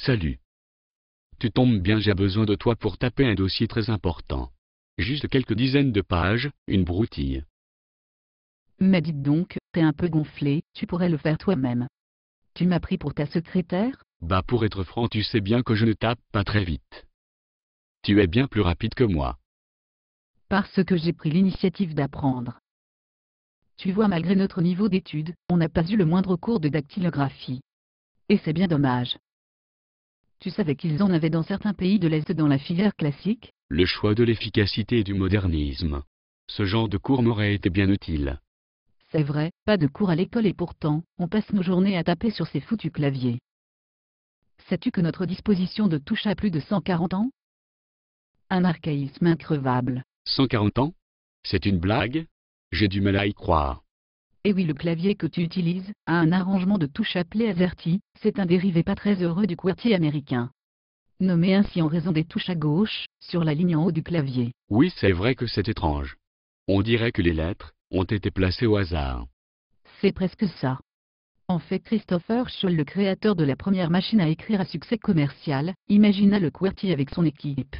Salut. Tu tombes bien, j'ai besoin de toi pour taper un dossier très important. Juste quelques dizaines de pages, une broutille. Mais dites donc, t'es un peu gonflé, tu pourrais le faire toi-même. Tu m'as pris pour ta secrétaire? Bah pour être franc, tu sais bien que je ne tape pas très vite. Tu es bien plus rapide que moi. Parce que j'ai pris l'initiative d'apprendre. Tu vois, malgré notre niveau d'études, on n'a pas eu le moindre cours de dactylographie. Et c'est bien dommage. Tu savais qu'ils en avaient dans certains pays de l'Est dans la filière classique? Le choix de l'efficacité et du modernisme. Ce genre de cours m'aurait été bien utile. C'est vrai, pas de cours à l'école et pourtant, on passe nos journées à taper sur ces foutus claviers. Sais-tu que notre disposition de touche a plus de 140 ans? Un archaïsme increvable. 140 ans? C'est une blague? J'ai du mal à y croire. Et oui, le clavier que tu utilises a un arrangement de touche appelé AZERTY, c'est un dérivé pas très heureux du QWERTY américain. Nommé ainsi en raison des touches à gauche, sur la ligne en haut du clavier. Oui, c'est vrai que c'est étrange. On dirait que les lettres ont été placées au hasard. C'est presque ça. En fait, Christopher Scholl, le créateur de la première machine à écrire à succès commercial, imagina le QWERTY avec son équipe.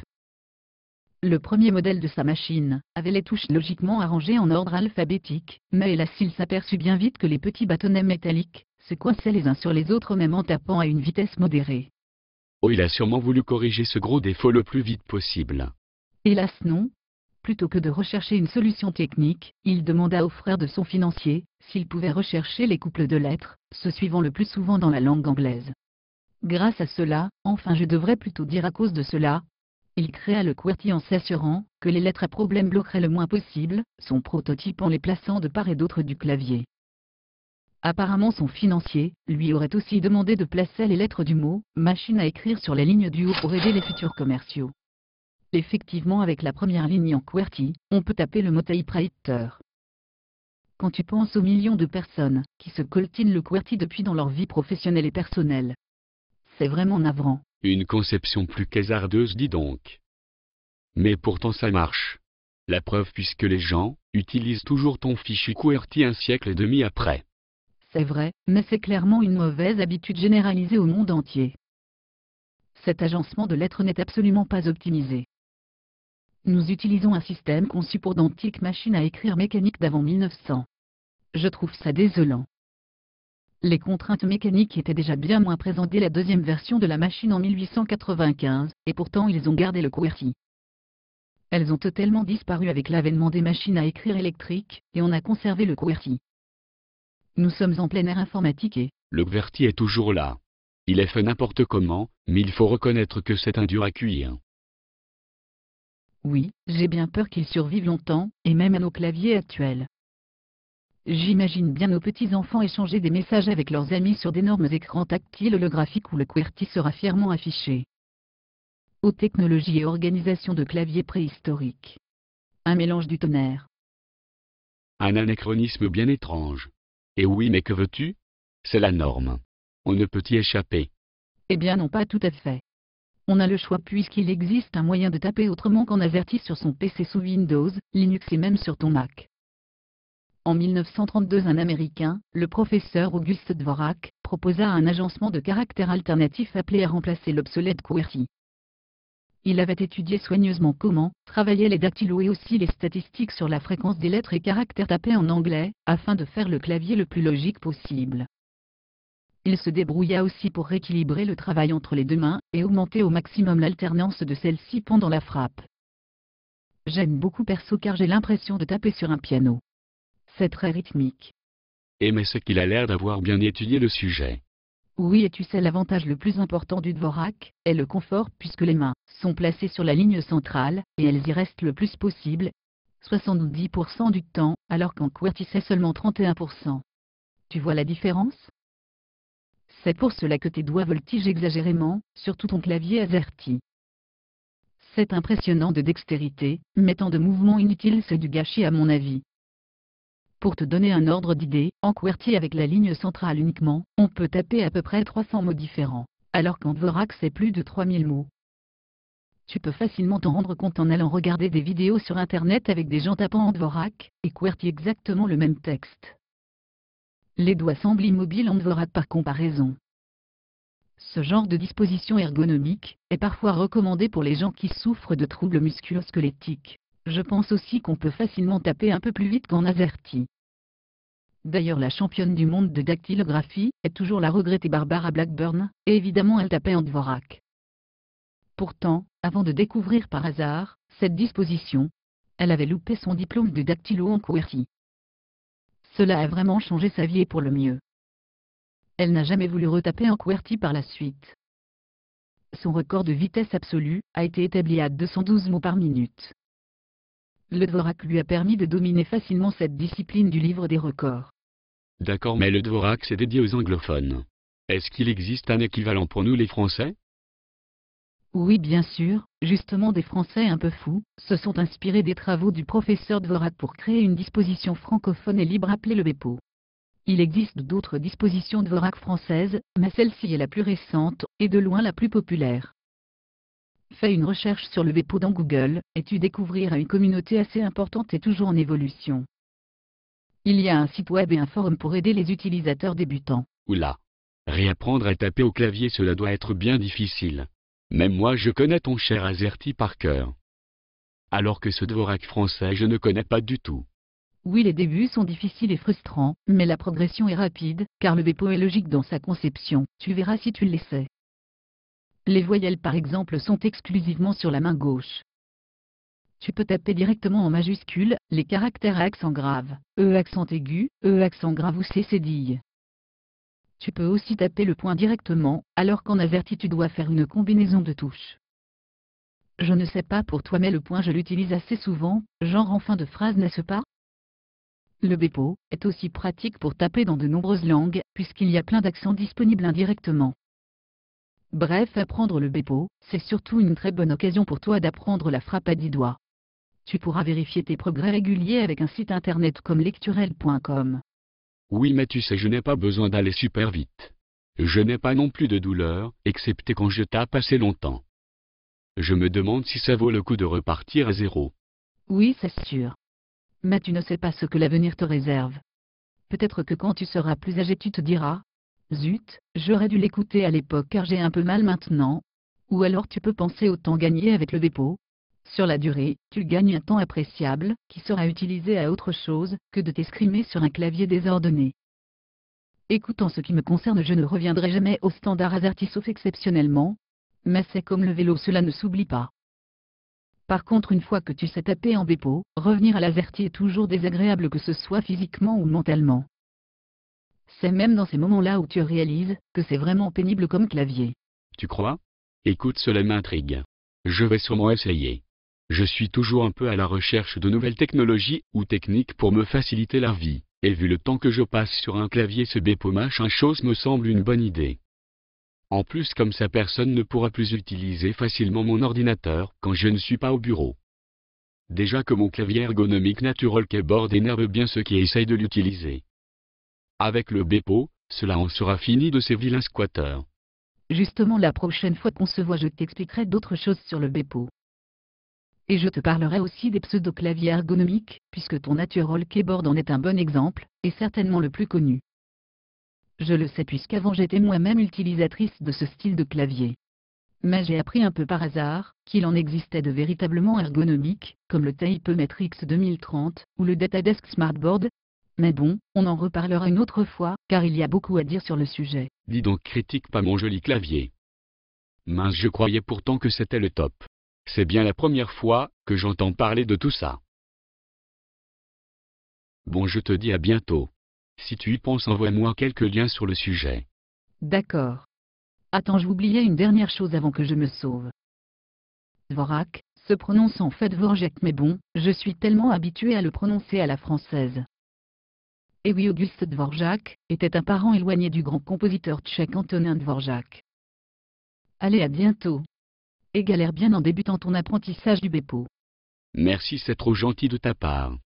Le premier modèle de sa machine avait les touches logiquement arrangées en ordre alphabétique, mais hélas il s'aperçut bien vite que les petits bâtonnets métalliques se coinçaient les uns sur les autres même en tapant à une vitesse modérée. Oh, il a sûrement voulu corriger ce gros défaut le plus vite possible. Hélas non. Plutôt que de rechercher une solution technique, il demanda au frère de son financier s'il pouvait rechercher les couples de lettres, se suivant le plus souvent dans la langue anglaise. Grâce à cela, enfin je devrais plutôt dire à cause de cela, il créa le QWERTY en s'assurant que les lettres à problème bloqueraient le moins possible, son prototype en les plaçant de part et d'autre du clavier. Apparemment son financier lui aurait aussi demandé de placer les lettres du mot « machine à écrire » sur la ligne du haut pour aider les futurs commerciaux. Effectivement, avec la première ligne en QWERTY, on peut taper le mot typewriter. Quand tu penses aux millions de personnes qui se coltinent le QWERTY depuis dans leur vie professionnelle et personnelle, c'est vraiment navrant. Une conception plus qu'hasardeuse, dis donc. Mais pourtant ça marche. La preuve puisque les gens utilisent toujours ton fichu QWERTY un siècle et demi après. C'est vrai, mais c'est clairement une mauvaise habitude généralisée au monde entier. Cet agencement de lettres n'est absolument pas optimisé. Nous utilisons un système conçu pour d'antiques machines à écrire mécaniques d'avant 1900. Je trouve ça désolant. Les contraintes mécaniques étaient déjà bien moins présentes dès la deuxième version de la machine en 1895, et pourtant ils ont gardé le QWERTY. Elles ont totalement disparu avec l'avènement des machines à écrire électriques, et on a conservé le QWERTY. Nous sommes en pleine ère informatique et... Le QWERTY est toujours là. Il est fait n'importe comment, mais il faut reconnaître que c'est un dur à cuire. Oui, j'ai bien peur qu'il survive longtemps, et même à nos claviers actuels. J'imagine bien nos petits-enfants échanger des messages avec leurs amis sur d'énormes écrans tactiles holographiques où le QWERTY sera fièrement affiché. Aux technologies et organisations de claviers préhistoriques. Un mélange du tonnerre. Un anachronisme bien étrange. Et oui, mais que veux-tu? C'est la norme. On ne peut y échapper. Eh bien non, pas tout à fait. On a le choix puisqu'il existe un moyen de taper autrement qu'en AZERTY sur son PC sous Windows, Linux et même sur ton Mac. En 1932, un Américain, le professeur Auguste Dvorak, proposa un agencement de caractères alternatifs appelé à remplacer l'obsolète QWERTY. Il avait étudié soigneusement comment travaillaient les dactylos et aussi les statistiques sur la fréquence des lettres et caractères tapés en anglais, afin de faire le clavier le plus logique possible. Il se débrouilla aussi pour rééquilibrer le travail entre les deux mains et augmenter au maximum l'alternance de celle-ci pendant la frappe. J'aime beaucoup perso car j'ai l'impression de taper sur un piano. C'est très rythmique. Et mais c'est qu'il a l'air d'avoir bien étudié le sujet. Oui, et tu sais, l'avantage le plus important du Dvorak est le confort puisque les mains sont placées sur la ligne centrale et elles y restent le plus possible, 70% du temps, alors qu'en QWERTY c'est seulement 31%. Tu vois la différence? C'est pour cela que tes doigts voltigent exagérément, surtout ton clavier AZERTY. C'est impressionnant de dextérité, mais tant de mouvements inutiles c'est du gâchis à mon avis. Pour te donner un ordre d'idée, en QWERTY avec la ligne centrale uniquement, on peut taper à peu près 300 mots différents, alors qu'en Dvorak c'est plus de 3000 mots. Tu peux facilement t'en rendre compte en allant regarder des vidéos sur internet avec des gens tapant en Dvorak, et QWERTY exactement le même texte. Les doigts semblent immobiles en Dvorak par comparaison. Ce genre de disposition ergonomique est parfois recommandé pour les gens qui souffrent de troubles musculo-squelettiques. Je pense aussi qu'on peut facilement taper un peu plus vite qu'en AZERTY. D'ailleurs, la championne du monde de dactylographie est toujours la regrettée Barbara Blackburn, et évidemment elle tapait en Dvorak. Pourtant, avant de découvrir par hasard cette disposition, elle avait loupé son diplôme de dactylo en QWERTY. Cela a vraiment changé sa vie et pour le mieux. Elle n'a jamais voulu retaper en QWERTY par la suite. Son record de vitesse absolue a été établi à 212 mots par minute. Le Dvorak lui a permis de dominer facilement cette discipline du livre des records. D'accord, mais le Dvorak c'est dédié aux anglophones. Est-ce qu'il existe un équivalent pour nous les Français? Oui, bien sûr, justement des Français un peu fous se sont inspirés des travaux du professeur Dvorak pour créer une disposition francophone et libre appelée le Bepo. Il existe d'autres dispositions Dvorak françaises, mais celle-ci est la plus récente, et de loin la plus populaire. Fais une recherche sur le Bepo dans Google, et tu découvriras une communauté assez importante et toujours en évolution. Il y a un site web et un forum pour aider les utilisateurs débutants. Oula! Réapprendre à taper au clavier cela doit être bien difficile. Même moi je connais ton cher AZERTY par cœur. Alors que ce Dvorak français je ne connais pas du tout. Oui, les débuts sont difficiles et frustrants, mais la progression est rapide, car le Bepo est logique dans sa conception, tu verras si tu l'essaies. Les voyelles par exemple sont exclusivement sur la main gauche. Tu peux taper directement en majuscule les caractères à accent grave, accent aigu, accent grave ou cédille. Tu peux aussi taper le point directement, alors qu'en AZERTY tu dois faire une combinaison de touches. Je ne sais pas pour toi mais le point je l'utilise assez souvent, genre en fin de phrase n'est-ce pas? Le Bepo est aussi pratique pour taper dans de nombreuses langues, puisqu'il y a plein d'accents disponibles indirectement. Bref, apprendre le Bepo, c'est surtout une très bonne occasion pour toi d'apprendre la frappe à 10 doigts. Tu pourras vérifier tes progrès réguliers avec un site internet comme lecturel.com. Oui, mais tu sais, je n'ai pas besoin d'aller super vite. Je n'ai pas non plus de douleur, excepté quand je tape assez longtemps. Je me demande si ça vaut le coup de repartir à zéro. Oui, c'est sûr. Mais tu ne sais pas ce que l'avenir te réserve. Peut-être que quand tu seras plus âgé tu te diras « Zut, j'aurais dû l'écouter à l'époque car j'ai un peu mal maintenant ». Ou alors tu peux penser au temps gagné avec le Bepo. Sur la durée, tu gagnes un temps appréciable, qui sera utilisé à autre chose que de t'escrimer sur un clavier désordonné. Écoute, en ce qui me concerne, je ne reviendrai jamais au standard AZERTY sauf exceptionnellement. Mais c'est comme le vélo, cela ne s'oublie pas. Par contre, une fois que tu sais taper en Bepo, revenir à l'AZERTY est toujours désagréable, que ce soit physiquement ou mentalement. C'est même dans ces moments-là où tu réalises que c'est vraiment pénible comme clavier. Tu crois? Écoute, cela m'intrigue. Je vais sûrement essayer. Je suis toujours un peu à la recherche de nouvelles technologies ou techniques pour me faciliter la vie, et vu le temps que je passe sur un clavier, ce Bepo machin chose me semble une bonne idée. En plus, comme ça, personne ne pourra plus utiliser facilement mon ordinateur quand je ne suis pas au bureau. Déjà que mon clavier ergonomique Natural Keyboard énerve bien ceux qui essayent de l'utiliser. Avec le Bepo, cela en sera fini de ces vilains squatteurs. Justement, la prochaine fois qu'on se voit, je t'expliquerai d'autres choses sur le Bepo. Et je te parlerai aussi des pseudo-claviers ergonomiques, puisque ton Natural Keyboard en est un bon exemple, et certainement le plus connu. Je le sais puisqu'avant j'étais moi-même utilisatrice de ce style de clavier. Mais j'ai appris un peu par hasard qu'il en existait de véritablement ergonomiques, comme le Tapemetrix 2030 ou le Datadesk Smartboard. Mais bon, on en reparlera une autre fois, car il y a beaucoup à dire sur le sujet. Dis donc, critique pas mon joli clavier. Mince, je croyais pourtant que c'était le top. C'est bien la première fois que j'entends parler de tout ça. Bon, je te dis à bientôt. Si tu y penses, envoie-moi quelques liens sur le sujet. D'accord. Attends, j'oubliais une dernière chose avant que je me sauve. Dvorak se prononce en fait Dvorak, mais bon, je suis tellement habitué à le prononcer à la française. Et oui, Auguste Dvorak était un parent éloigné du grand compositeur tchèque Antonin Dvorak. Allez, à bientôt. Et galère bien en débutant ton apprentissage du Bepo. Merci, c'est trop gentil de ta part.